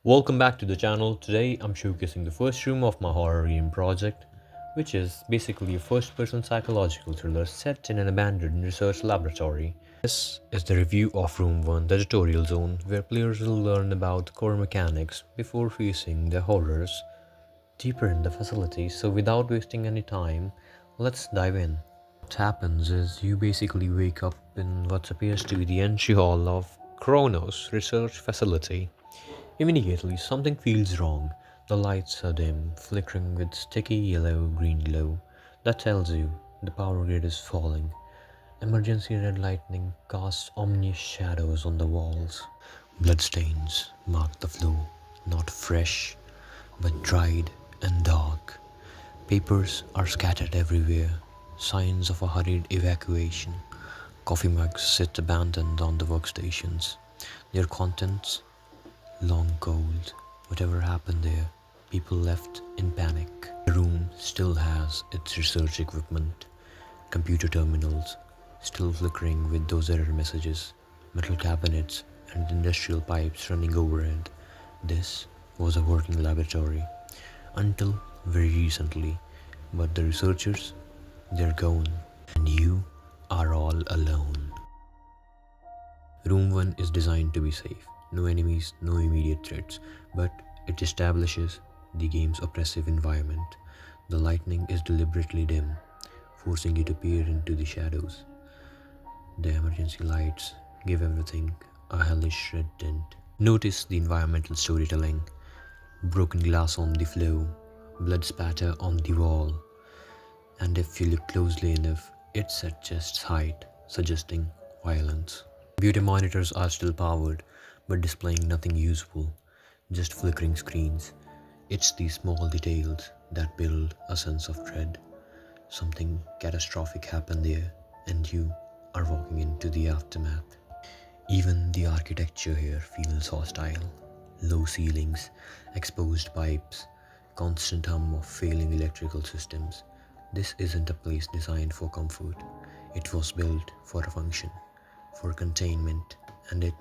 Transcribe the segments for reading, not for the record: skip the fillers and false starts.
Welcome back to the channel. Today I'm showcasing the first room of my horror game project, which is basically a first-person psychological thriller set in an abandoned research laboratory. This is the review of Room 1, the tutorial zone, where players will learn about core mechanics before facing the horrors deeper in the facility. So without wasting any time, let's dive in. What happens is you basically wake up in what appears to be the entry hall of Kronos Research Facility. Immediately, something feels wrong. The lights are dim, flickering with sticky yellow-green glow. That tells you the power grid is falling. Emergency red lightning casts ominous shadows on the walls. Bloodstains mark the floor, not fresh, but dried and dark. Papers are scattered everywhere, signs of a hurried evacuation. Coffee mugs sit abandoned on the workstations, their contents long cold. Whatever happened there, people left in panic. The room still has its research equipment, computer terminals still flickering with those error messages, metal cabinets and industrial pipes running overhead. This was a working laboratory until very recently, but the researchers, they're gone, and you are all alone. Room 1 is designed to be safe. No enemies, no immediate threats, but it establishes the game's oppressive environment. The lighting is deliberately dim, forcing you to peer into the shadows. The emergency lights give everything a hellish red tint. Notice the environmental storytelling. Broken glass on the floor, blood spatter on the wall, and if you look closely enough, it's at chest height, suggesting violence. Computer monitors are still powered, but displaying nothing useful, just flickering screens. It's these small details that build a sense of dread. Something catastrophic happened there, and you are walking into the aftermath. Even the architecture here feels hostile. Low ceilings, exposed pipes, constant hum of failing electrical systems. This isn't a place designed for comfort. It was built for a function, for containment, and it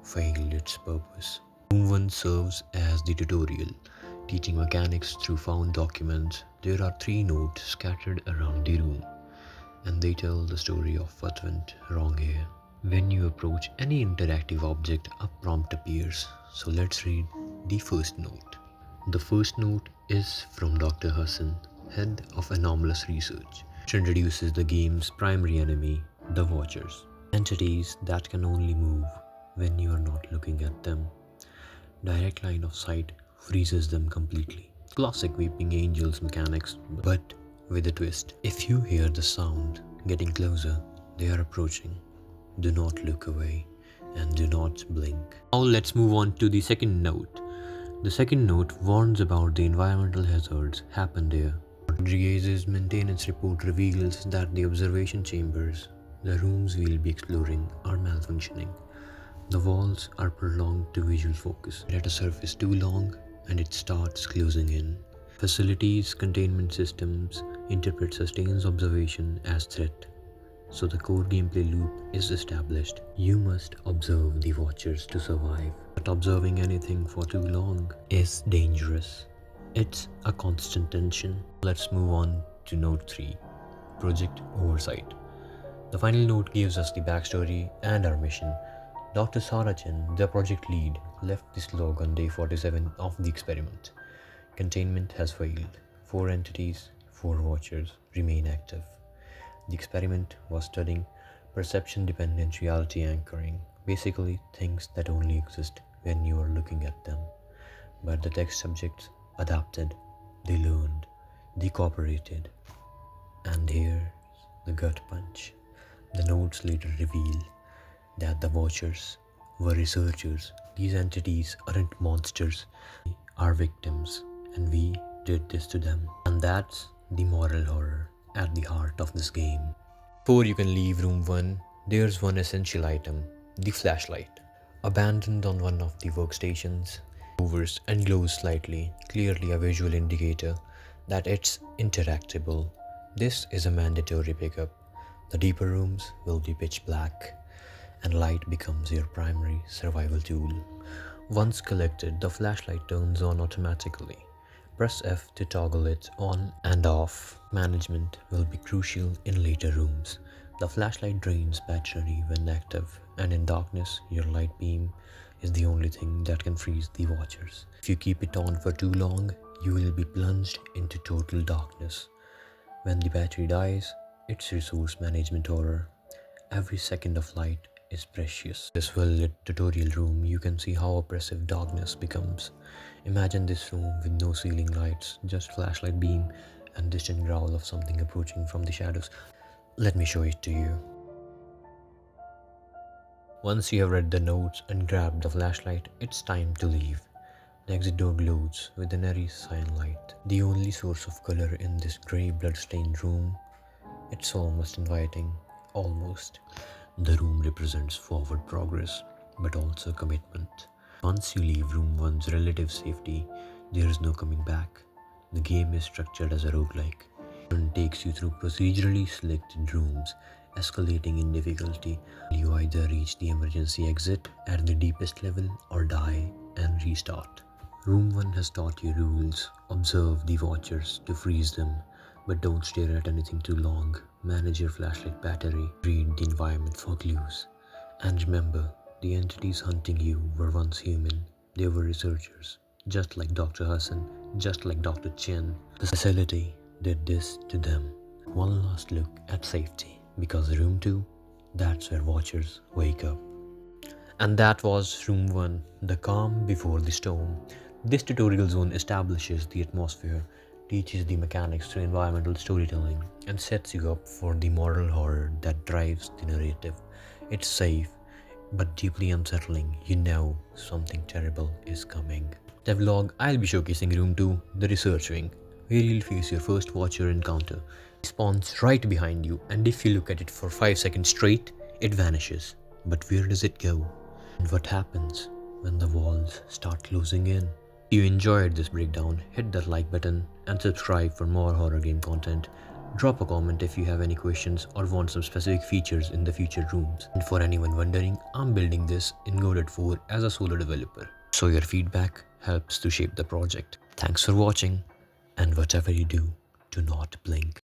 failed its purpose. Room 1 serves as the tutorial, teaching mechanics through found documents. There are 3 notes scattered around the room, and they tell the story of what went wrong here. When you approach any interactive object, a prompt appears. So let's read the first note. The first note is from Dr. Hassan, head of anomalous research, which introduces the game's primary enemy, the Watchers. Entities that can only move when you are not looking at them. Direct line of sight freezes them completely. Classic Weeping Angels mechanics, but with a twist. If you hear the sound getting closer, they are approaching. Do not look away and do not blink. Now let's move on to the second note. The second note warns about the environmental hazards happened there. Rodriguez's maintenance report reveals that the observation chambers, the rooms we'll be exploring, are malfunctioning. The walls are prolonged to visual focus. Let a surface too long and it starts closing in. Facilities containment systems interpret sustained observation as threat. So the core gameplay loop is established. You must observe the Watchers to survive. But observing anything for too long is dangerous. It's a constant tension. Let's move on to note 3, Project Oversight. The final note gives us the backstory and our mission. Dr. Sarachan, the project lead, left this log on day 47 of the experiment. Containment has failed. 4 entities, 4 Watchers remain active. The experiment was studying perception-dependent reality anchoring, basically things that only exist when you are looking at them. But the test subjects adapted, they learned, they cooperated. And here's the gut punch. The notes later reveal that the Watchers were researchers. These entities aren't monsters, they are victims, and we did this to them. And that's the moral horror at the heart of this game. Before you can leave Room 1, there's one essential item, the flashlight. Abandoned on one of the workstations, hovers and glows slightly, clearly a visual indicator that it's interactable. This is a mandatory pickup. The deeper rooms will be pitch black, and light becomes your primary survival tool. Once collected, the flashlight turns on automatically. Press F to toggle it on and off. Management will be crucial in later rooms. The flashlight drains battery when active, and in darkness, your light beam is the only thing that can freeze the watchers. If you keep it on for too long, you will be plunged into total darkness. When the battery dies, it's resource management horror. Every second of light is precious. This well-lit tutorial room, you can see how oppressive darkness becomes. Imagine this room with no ceiling lights, just flashlight beam and distant growl of something approaching from the shadows. Let me show it to you. Once you have read the notes and grabbed the flashlight, it's time to leave. The exit door glows with an eerie cyan light, the only source of color in this grey blood-stained room. It's almost inviting. Almost. The room represents forward progress, but also commitment. Once you leave room 1's relative safety, there is no coming back. The game is structured as a roguelike. It takes you through procedurally selected rooms, escalating in difficulty. You either reach the emergency exit at the deepest level or die and restart. Room 1 has taught you rules. Observe the watchers to freeze them, but don't stare at anything too long. Manage your flashlight battery. Read the environment for clues. And remember, the entities hunting you were once human. They were researchers, just like Dr. Hassan, just like Dr. Chen. The facility did this to them. One last look at safety, because room 2, that's where watchers wake up. And that was room 1, the calm before the storm. This tutorial zone establishes the atmosphere, teaches the mechanics through environmental storytelling, and sets you up for the moral horror that drives the narrative. It's safe, but deeply unsettling. You know something terrible is coming. The vlog, I'll be showcasing room 2, the research wing, where you'll face your first watcher encounter. It spawns right behind you, and if you look at it for 5 seconds straight, it vanishes. But where does it go? And what happens when the walls start closing in? If you enjoyed this breakdown, hit that like button and subscribe for more horror game content. Drop a comment if you have any questions or want some specific features in the future rooms. And for anyone wondering, I'm building this in Godot 4 as a solo developer, so your feedback helps to shape the project. Thanks for watching, and whatever you do, do not blink.